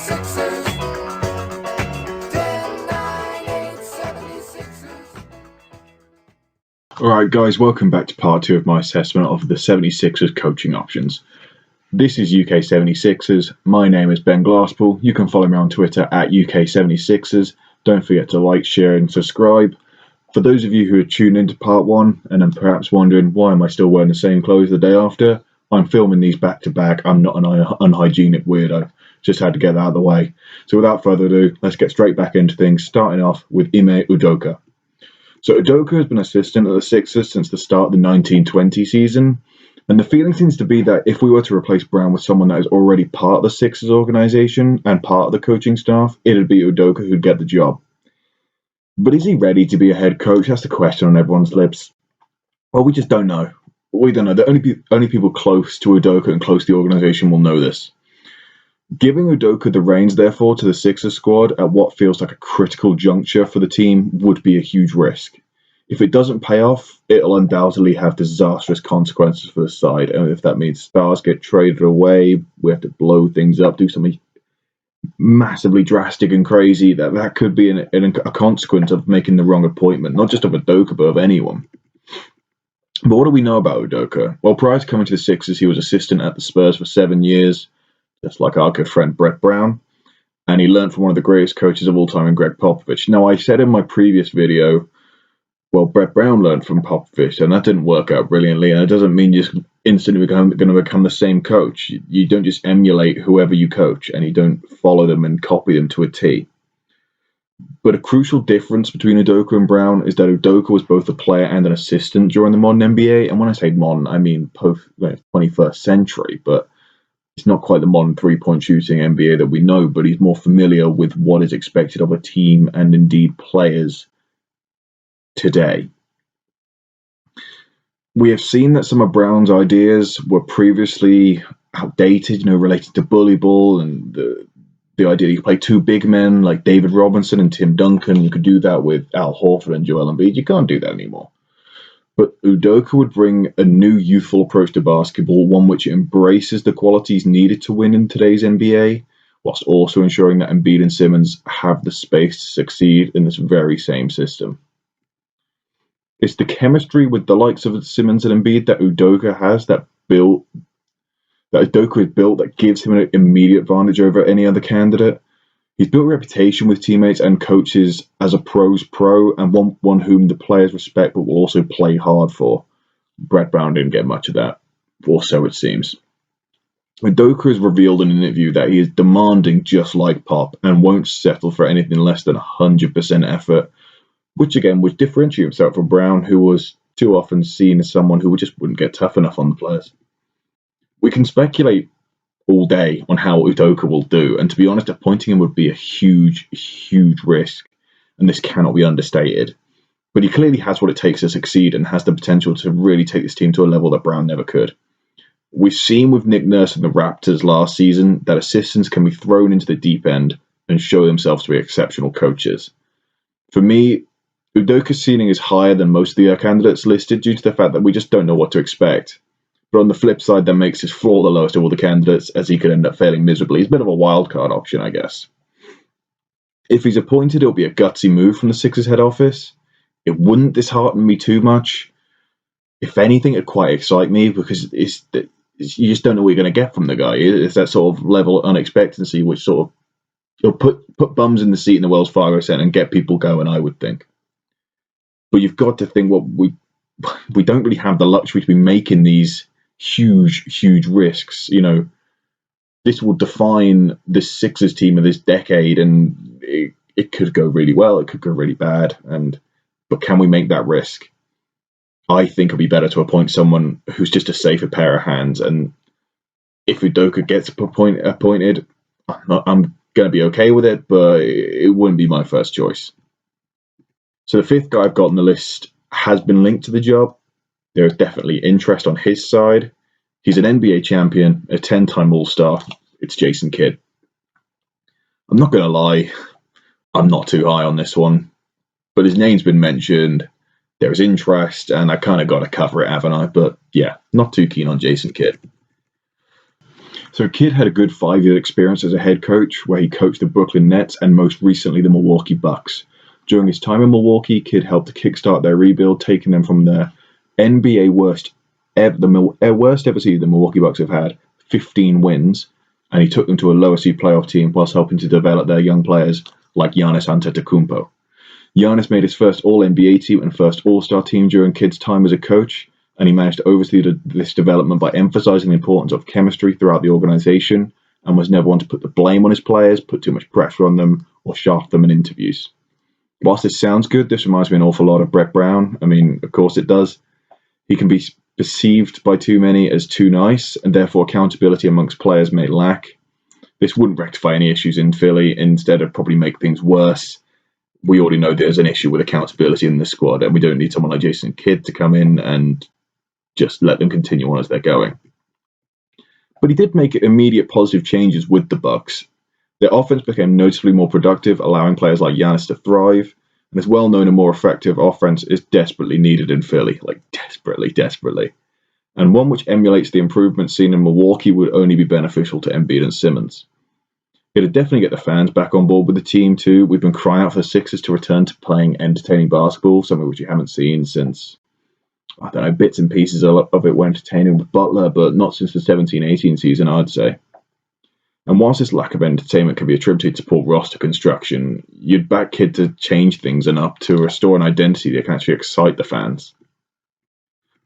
Sixers. 10, 9, 8, 76ers. Alright guys, welcome back to part 2 of my assessment of the 76ers coaching options. This is UK 76ers. My name is Ben Glasspool. You can follow me on Twitter at UK 76ers. Don't forget to like, share and subscribe. For those of you who are tuned into part 1 and then perhaps wondering why am I still wearing the same clothes the day after, I'm filming these back to back. I'm not an unhygienic weirdo. Just had to get that out of the way. So without further ado, let's get straight back into things, starting off with Ime Udoka. So Udoka has been assistant at the Sixers since the start of the 1920 season, and the feeling seems to be that if we were to replace Brown with someone that is already part of the Sixers organization and part of the coaching staff, it'd be Udoka who'd get the job. But is he ready to be a head coach? That's the question on everyone's lips. Well, we just don't know. We don't know. The only people close to Udoka and close to the organization will know this. Giving Udoka the reins, therefore, to the Sixers squad at what feels like a critical juncture for the team would be a huge risk. If it doesn't pay off, it'll undoubtedly have disastrous consequences for the side. And if that means stars get traded away, we have to blow things up, do something massively drastic and crazy, that could be a consequence of making the wrong appointment, not just of Udoka, but of anyone. But what do we know about Udoka? Well, prior to coming to the Sixers, he was assistant at the Spurs for 7 years, just like our good friend Brett Brown, and he learned from one of the greatest coaches of all time in Greg Popovich. Now, I said in my previous video, well, Brett Brown learned from Popovich, and that didn't work out brilliantly, and it doesn't mean you're just instantly going to become the same coach. You don't just emulate whoever you coach, and you don't follow them and copy them to a T. But a crucial difference between Udoka and Brown is that Udoka was both a player and an assistant during the modern NBA, and when I say modern, I mean post 21st century, but it's not quite the modern three-point shooting NBA that we know, but he's more familiar with what is expected of a team and indeed players today. We have seen that some of Brown's ideas were previously outdated, related to bully ball and the idea that you play two big men like David Robinson and Tim Duncan. You could do that with Al Horford and Joel Embiid. You can't do that anymore. But Udoka would bring a new youthful approach to basketball, one which embraces the qualities needed to win in today's NBA, whilst also ensuring that Embiid and Simmons have the space to succeed in this very same system. It's the chemistry with the likes of Simmons and Embiid that Udoka has that Udoka has built that gives him an immediate advantage over any other candidate. He's built a reputation with teammates and coaches as a pro's pro and one whom the players respect but will also play hard for. Brett Brown didn't get much of that, or so it seems. Udoka has revealed in an interview that he is demanding just like Pop and won't settle for anything less than 100% effort, which again would differentiate himself from Brown, who was too often seen as someone who just wouldn't get tough enough on the players. We can speculate all day on how Udoka will do, and to be honest, appointing him would be a huge, huge risk, and this cannot be understated. But he clearly has what it takes to succeed and has the potential to really take this team to a level that Brown never could. We've seen with Nick Nurse and the Raptors last season that assistants can be thrown into the deep end and show themselves to be exceptional coaches. For me, Udoka's ceiling is higher than most of the candidates listed due to the fact that we just don't know what to expect. But on the flip side, that makes his floor the lowest of all the candidates, as he could end up failing miserably. He's a bit of a wild card option, I guess. If he's appointed, it'll be a gutsy move from the Sixers head office. It wouldn't dishearten me too much. If anything, it'd quite excite me because you just don't know what you're going to get from the guy. It's that sort of level of unexpectancy, which sort of he'll put bums in the seat in the Wells Fargo Center and get people going, I would think. But you've got to think, we don't really have the luxury to be making these huge risks. This will define the Sixers team of this decade, and it could go really well, it could go really bad. But can we make that risk? I think it'll be better to appoint someone who's just a safer pair of hands. And if Udoka gets appointed, I'm going to be okay with it, but it wouldn't be my first choice. So the fifth guy I've got on the list has been linked to the job. There is definitely interest on his side. He's an NBA champion, a 10-time All-Star. It's Jason Kidd. I'm not going to lie, I'm not too high on this one, but his name's been mentioned. There's interest, and I kind of got to cover it, haven't I? But yeah, not too keen on Jason Kidd. So Kidd had a good 5-year experience as a head coach, where he coached the Brooklyn Nets and most recently the Milwaukee Bucks. During his time in Milwaukee, Kidd helped to kickstart their rebuild, taking them from the NBA worst ever season the Milwaukee Bucks have had, 15 wins, and he took them to a lower seed playoff team whilst helping to develop their young players like Giannis Antetokounmpo. Giannis made his first All-NBA team and first All-Star team during Kidd's time as a coach, and he managed to oversee this development by emphasizing the importance of chemistry throughout the organization and was never one to put the blame on his players, put too much pressure on them, or shaft them in interviews. Whilst this sounds good, this reminds me an awful lot of Brett Brown. I mean, of course it does. He can be perceived by too many as too nice, and therefore accountability amongst players may lack. This wouldn't rectify any issues in Philly. Instead, it'd probably make things worse. We already know there's an issue with accountability in this squad, and we don't need someone like Jason Kidd to come in and just let them continue on as they're going. But he did make immediate positive changes with the Bucks. Their offense became noticeably more productive, allowing players like Giannis to thrive. And this well-known and more effective offense is desperately needed in Philly, like desperately. And one which emulates the improvements seen in Milwaukee would only be beneficial to Embiid and Simmons. It'd definitely get the fans back on board with the team too. We've been crying out for the Sixers to return to playing entertaining basketball, something which you haven't seen since, I don't know, bits and pieces of it were entertaining with Butler, but not since the 17-18 season, I'd say. And whilst this lack of entertainment can be attributed to poor roster construction, you'd back Kidd to change things enough to restore an identity that can actually excite the fans.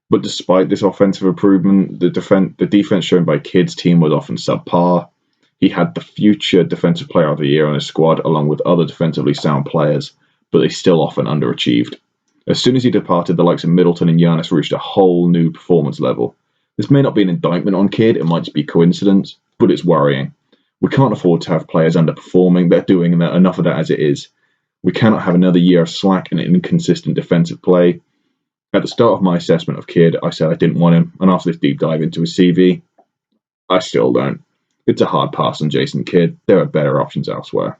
But despite this offensive improvement, the defense shown by Kidd's team was often subpar. He had the future Defensive Player of the Year on his squad, along with other defensively sound players, but they still often underachieved. As soon as he departed, the likes of Middleton and Giannis reached a whole new performance level. This may not be an indictment on Kidd, it might just be coincidence, but it's worrying. We can't afford to have players underperforming. They're doing enough of that as it is. We cannot have another year of slack and inconsistent defensive play. At the start of my assessment of Kidd, I said I didn't want him, and after this deep dive into his CV, I still don't. It's a hard pass on Jason Kidd. There are better options elsewhere.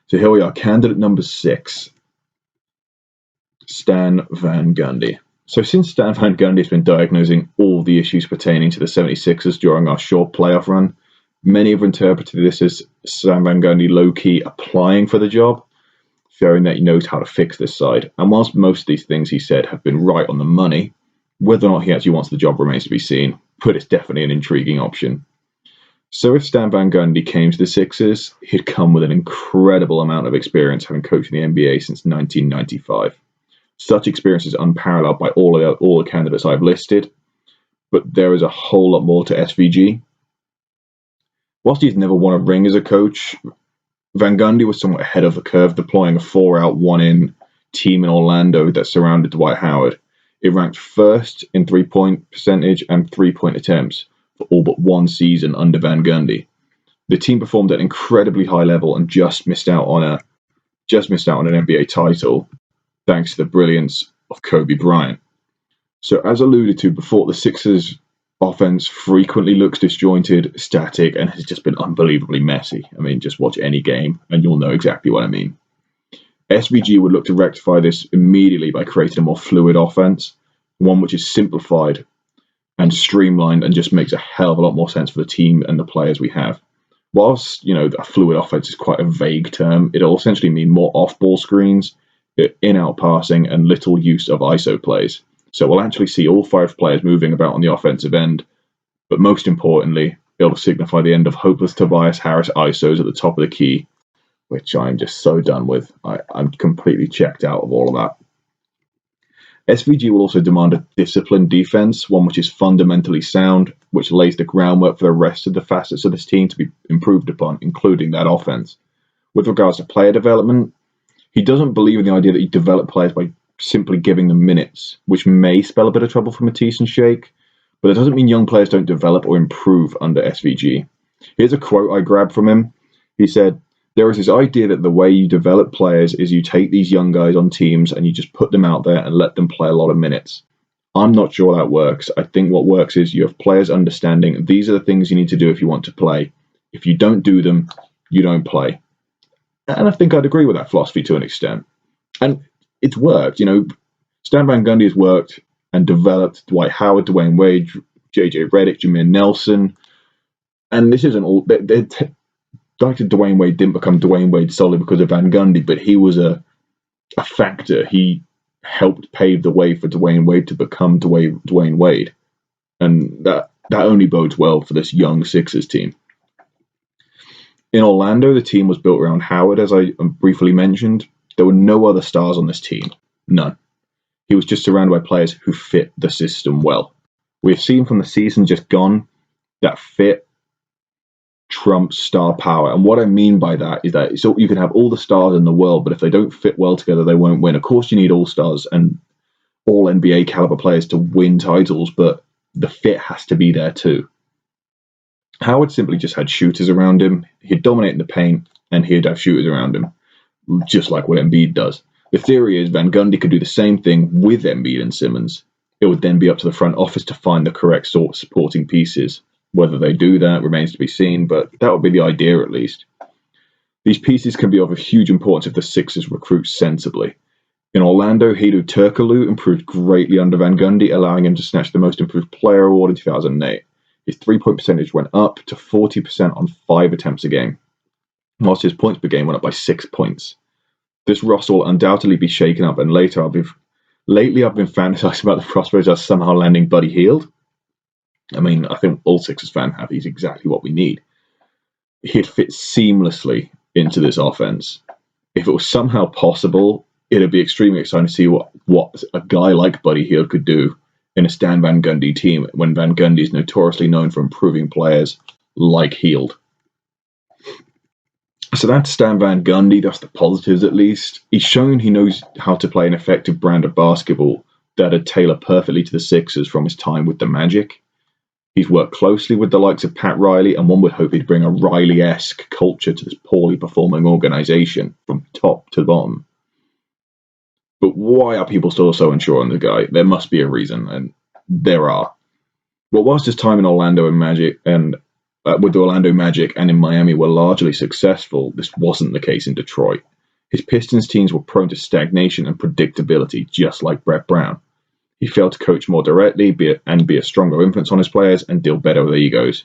So here we are, candidate number 6, Stan Van Gundy. So since Stan Van Gundy has been diagnosing all the issues pertaining to the 76ers during our short playoff run, many have interpreted this as Stan Van Gundy low-key applying for the job, showing that he knows how to fix this side. And whilst most of these things he said have been right on the money, whether or not he actually wants the job remains to be seen, but it's definitely an intriguing option. So if Stan Van Gundy came to the Sixers, he'd come with an incredible amount of experience, having coached in the NBA since 1995. Such experience is unparalleled by all the candidates I've listed, but there is a whole lot more to SVG. Whilst he's never won a ring as a coach, Van Gundy was somewhat ahead of the curve, deploying a 4-out, 1-in team in Orlando that surrounded Dwight Howard. It ranked first in three-point percentage and three-point attempts for all but one season under Van Gundy. The team performed at an incredibly high level and just missed out on an NBA title, thanks to the brilliance of Kobe Bryant. So as alluded to before, the Sixers' offense frequently looks disjointed, static, and has just been unbelievably messy. I mean, just watch any game and you'll know exactly what I mean. SVG would look to rectify this immediately by creating a more fluid offense, one which is simplified and streamlined and just makes a hell of a lot more sense for the team and the players we have. Whilst, a fluid offense is quite a vague term, it'll essentially mean more off-ball screens, in-out passing, and little use of ISO plays. So we'll actually see all 5 players moving about on the offensive end, but most importantly, it'll signify the end of hopeless Tobias Harris ISOs at the top of the key, which I'm just so done with. I'm completely checked out of all of that. SVG will also demand a disciplined defense, one which is fundamentally sound, which lays the groundwork for the rest of the facets of this team to be improved upon, including that offense. With regards to player development, he doesn't believe in the idea that you develop players by simply giving them minutes, which may spell a bit of trouble for Matisse and Shake, but it doesn't mean young players don't develop or improve under SVG. Here's a quote I grabbed from him. He said, "There is this idea that the way you develop players is you take these young guys on teams and you just put them out there and let them play a lot of minutes. I'm not sure that works. I think what works is you have players understanding these are the things you need to do if you want to play. If you don't do them, you don't play." And I think I'd agree with that philosophy to an extent. And it's worked. Stan Van Gundy has worked and developed Dwight Howard, Dwayne Wade, JJ Redick, Jameer Nelson, And this isn't all. Dr. Dwayne Wade didn't become Dwayne Wade solely because of Van Gundy, but he was a factor. He helped pave the way for Dwayne Wade to become Dwayne Wade. And that only bodes well for this young Sixers team. In Orlando, the team was built around Howard, as I briefly mentioned. There were no other stars on this team. None. He was just surrounded by players who fit the system well. We've seen from the season just gone that fit trumps star power. And what I mean by that is that so you can have all the stars in the world, but if they don't fit well together, they won't win. Of course, you need all stars and all NBA caliber players to win titles, but the fit has to be there too. Howard simply just had shooters around him. He'd dominate in the paint, and he'd have shooters around him, just like what Embiid does. The theory is Van Gundy could do the same thing with Embiid and Simmons. It would then be up to the front office to find the correct sort of supporting pieces. Whether they do that remains to be seen, but that would be the idea at least. These pieces can be of huge importance if the Sixers recruit sensibly. In Orlando, Hedo Turkoglu improved greatly under Van Gundy, allowing him to snatch the Most Improved Player award in 2008. His three-point percentage went up to 40% on 5 attempts a game, whilst his points per game went up by 6 points. This roster will undoubtedly be shaken up, and lately I've been fantasizing about the prospect of somehow landing Buddy Hield. I mean, I think all Sixers fans have. He's exactly what we need. He'd fit seamlessly into this offense. If it was somehow possible, it'd be extremely exciting to see what a guy like Buddy Hield could do in a Stan Van Gundy team when Van Gundy is notoriously known for improving players like Hield. So that's Stan Van Gundy. That's the positives, at least. He's shown he knows how to play an effective brand of basketball that'd tailor perfectly to the Sixers from his time with the Magic. He's worked closely with the likes of Pat Riley, and one would hope he'd bring a Riley-esque culture to this poorly performing organization from top to bottom. But why are people still so unsure on the guy? There must be a reason, and there are. Well, whilst his time in Orlando and Magic and with the Orlando Magic and in Miami were largely successful, this wasn't the case in Detroit. His Pistons teams were prone to stagnation and predictability, just like Brett Brown. He failed to coach more directly, be a stronger influence on his players, and deal better with egos.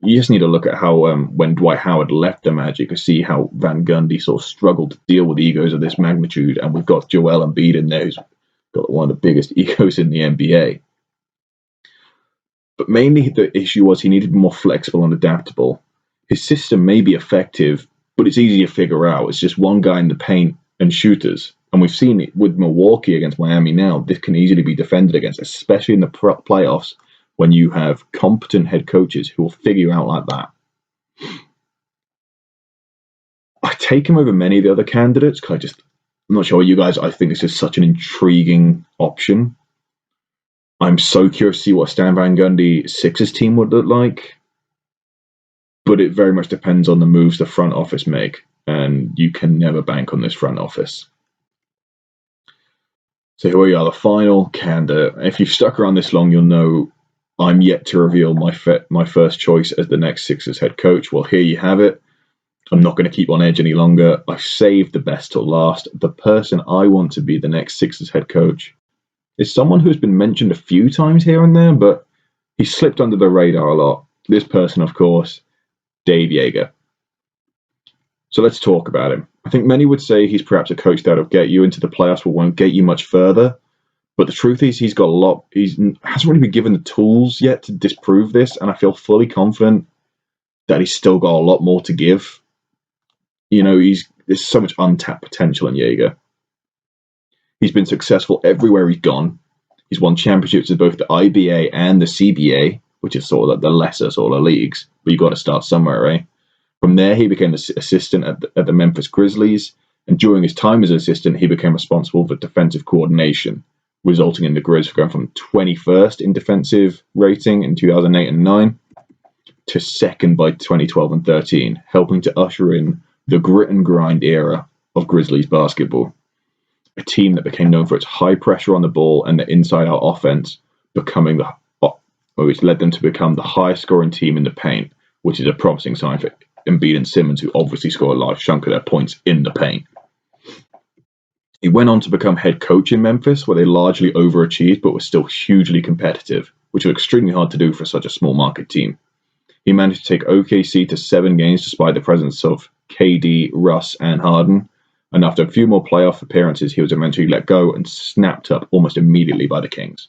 You just need to look at how when Dwight Howard left the Magic to see how Van Gundy sort of struggled to deal with egos of this magnitude, and we've got Joel Embiid in there who's got one of the biggest egos in the NBA. But mainly the issue was he needed to be more flexible and adaptable. His system may be effective, but it's easy to figure out. It's just one guy in the paint and shooters. And we've seen it with Milwaukee against Miami now. This can easily be defended against, especially in the playoffs when you have competent head coaches who will figure you out like that. I take him over many of the other candidates because I'm not sure what you guys, I think it's just such an intriguing option. I'm so curious to see what Stan Van Gundy Sixers team would look like. But it very much depends on the moves the front office make. And you can never bank on this front office. So here we are, the final candidate. If you've stuck around this long, you'll know I'm yet to reveal my first choice as the next Sixers head coach. Well, here you have it. I'm not going to keep on edge any longer. I've saved the best till last. The person I want to be the next Sixers head coach is someone who's been mentioned a few times here and there, but he's slipped under the radar a lot. This person, of course, Dave Joerger. So let's talk about him. I think many would say he's perhaps a coach that'll get you into the playoffs but won't get you much further. But the truth is he hasn't really been given the tools yet to disprove this, and I feel fully confident that he's still got a lot more to give. You know, there's so much untapped potential in Joerger. He's been successful everywhere he's gone. He's won championships in both the IBA and the CBA, which is sort of like the lesser sort of leagues, but you've got to start somewhere, right? From there, he became the assistant at the Memphis Grizzlies, and during his time as an assistant, he became responsible for defensive coordination, resulting in the Grizz going from 21st in defensive rating in 2008 and 9 to second by 2012 and 13, helping to usher in the grit and grind era of Grizzlies basketball. A team that became known for its high pressure on the ball and the inside-out offense, which led them to become the highest scoring team in the paint, which is a promising sign for Embiid and Simmons, who obviously score a large chunk of their points in the paint. He went on to become head coach in Memphis, where they largely overachieved but were still hugely competitive, which was extremely hard to do for such a small market team. He managed to take OKC to 7 games despite the presence of KD, Russ, and Harden. And after a few more playoff appearances, he was eventually let go and snapped up almost immediately by the Kings.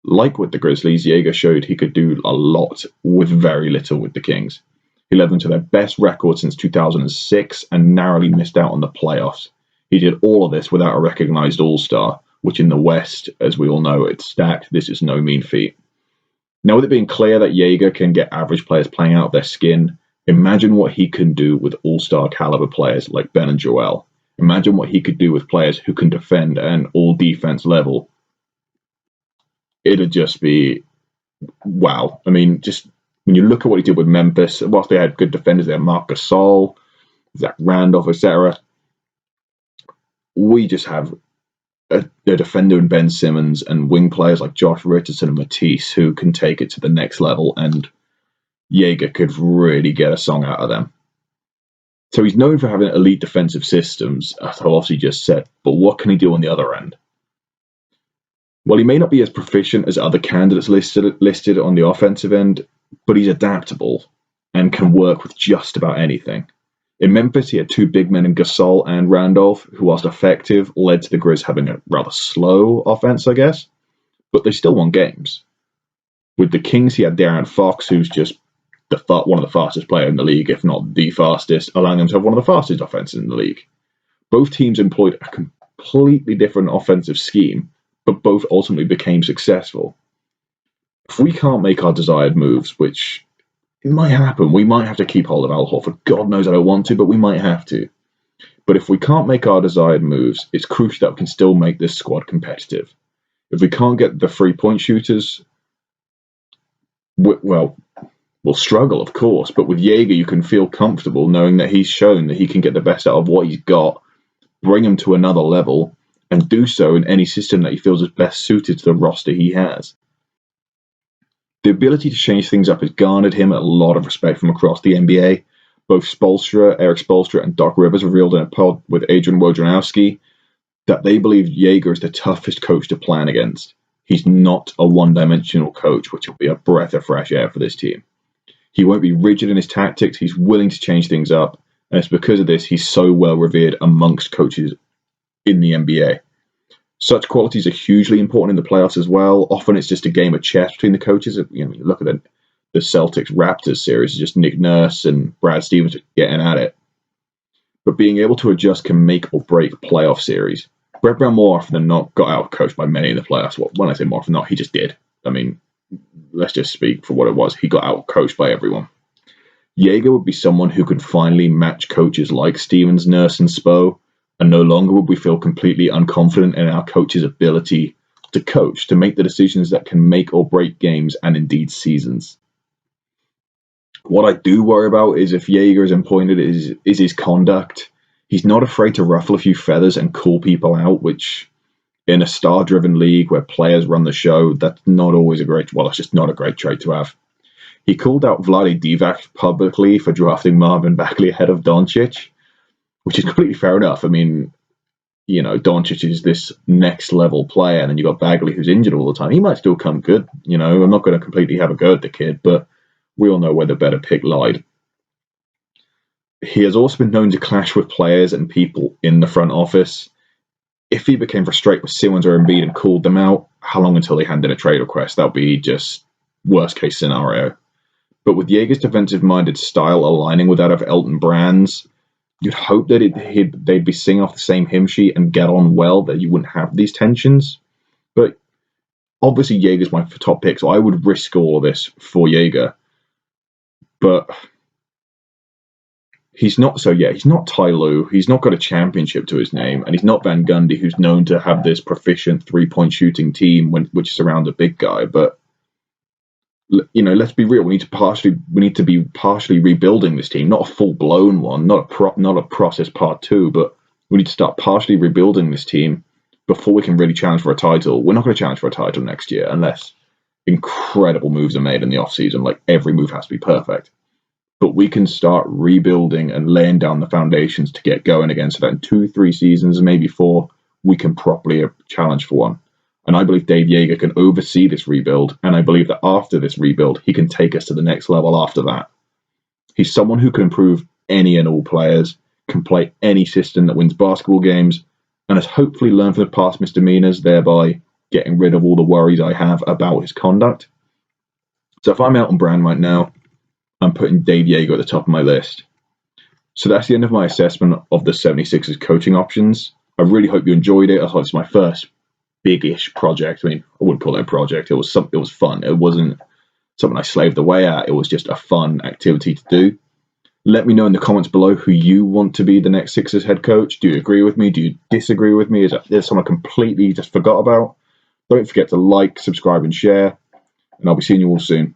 Like with the Grizzlies, Jaeger showed he could do a lot with very little with the Kings. He led them to their best record since 2006 and narrowly missed out on the playoffs. He did all of this without a recognized all-star, which in the West, as we all know, it's stacked. This is no mean feat. Now, with it being clear that Jaeger can get average players playing out of their skin, imagine what he can do with all-star caliber players like Ben and Joel. Imagine what he could do with players who can defend at an all-defense level. It'd just be wow. I mean, just when you look at what he did with Memphis, whilst they had good defenders, they had Marc Gasol, Zach Randolph, etc. We just have a defender in Ben Simmons and wing players like Josh Richardson and Matisse who can take it to the next level, and Jaeger could really get a song out of them. So he's known for having elite defensive systems, as I obviously just said, but what can he do on the other end? Well, he may not be as proficient as other candidates listed on the offensive end, but he's adaptable and can work with just about anything. In Memphis, he had 2 big men in Gasol and Randolph, who, whilst effective, led to the Grizz having a rather slow offense, I guess, but they still won games. With the Kings, he had De'Aaron Fox, who's just one of the fastest players in the league, if not the fastest, allowing them to have one of the fastest offenses in the league. Both teams employed a completely different offensive scheme, but both ultimately became successful. If we can't make our desired moves, which it might happen, we might have to keep hold of Al Horford. God knows I don't want to, but we might have to. But if we can't make our desired moves, it's crucial that we can still make this squad competitive. If we can't get the 3-point shooters, well, we'll struggle, of course. But with Jaeger, you can feel comfortable knowing that he's shown that he can get the best out of what he's got, bring him to another level, and do so in any system that he feels is best suited to the roster he has. The ability to change things up has garnered him a lot of respect from across the NBA. Both Eric Spoelstra, and Doc Rivers revealed in a pod with Adrian Wojnarowski that they believe Jaeger is the toughest coach to plan against. He's not a one-dimensional coach, which will be a breath of fresh air for this team. He won't be rigid in his tactics. He's willing to change things up, and it's because of this he's so well revered amongst coaches in the NBA. Such qualities are hugely important in the playoffs as well. Often it's just a game of chess between the coaches. You look at the Celtics-Raptors series, it's just Nick Nurse and Brad Stevens getting at it. But being able to adjust can make or break playoff series. Brett Brown more often than not got out-coached by many in the playoffs. Well, when I say more often than not, he just did. I mean, let's just speak for what it was. He got out-coached by everyone. Jaeger would be someone who could finally match coaches like Stevens, Nurse, and Spo, and no longer would we feel completely unconfident in our coach's ability to coach, to make the decisions that can make or break games and indeed seasons. What I do worry about is if Jaeger is appointed is his conduct. He's not afraid to ruffle a few feathers and call people out, which in a star-driven league where players run the show, that's not always it's just not a great trait to have. He called out Vlade Divac publicly for drafting Marvin Bagley ahead of Doncic, which is completely fair enough. I mean, Doncic is this next level player, and then you've got Bagley who's injured all the time. He might still come good. I'm not going to completely have a go at the kid, but we all know where the better pick lied. He has also been known to clash with players and people in the front office. If he became frustrated with Simmons or Embiid and called them out, how long until they hand in a trade request? That would be just worst case scenario. But with Jaeger's defensive-minded style aligning with that of Elton Brand's, you'd hope that they'd be singing off the same hymn sheet and get on well, that you wouldn't have these tensions. But obviously Jaeger's my top pick, so I would risk all of this for Jaeger. But he's not Ty Lue. He's not got a championship to his name, and he's not Van Gundy, who's known to have this proficient 3-point shooting team which surrounds a big guy. But let's be real. We need to be partially rebuilding this team, not a full blown one, not a process part 2, but we need to start partially rebuilding this team before we can really challenge for a title. We're not going to challenge for a title next year unless incredible moves are made in the offseason. Like, every move has to be perfect. But we can start rebuilding and laying down the foundations to get going again, so that in 2-3 seasons, maybe 4, we can properly challenge for one. And I believe Dave Yeager can oversee this rebuild, and I believe that after this rebuild, he can take us to the next level after that. He's someone who can improve any and all players, can play any system that wins basketball games, and has hopefully learned from the past misdemeanors, thereby getting rid of all the worries I have about his conduct. So if I'm Elton Brand right now, I'm putting Dave Yeager at the top of my list. So that's the end of my assessment of the 76ers coaching options. I really hope you enjoyed it. I thought it's my first big-ish project. I mean, I wouldn't call it a project. It was fun. It wasn't something I slaved away at. It was just a fun activity to do. Let me know in the comments below who you want to be the next Sixers head coach. Do you agree with me? Do you disagree with me? Is there someone I completely just forgot about? Don't forget to like, subscribe, and share. And I'll be seeing you all soon.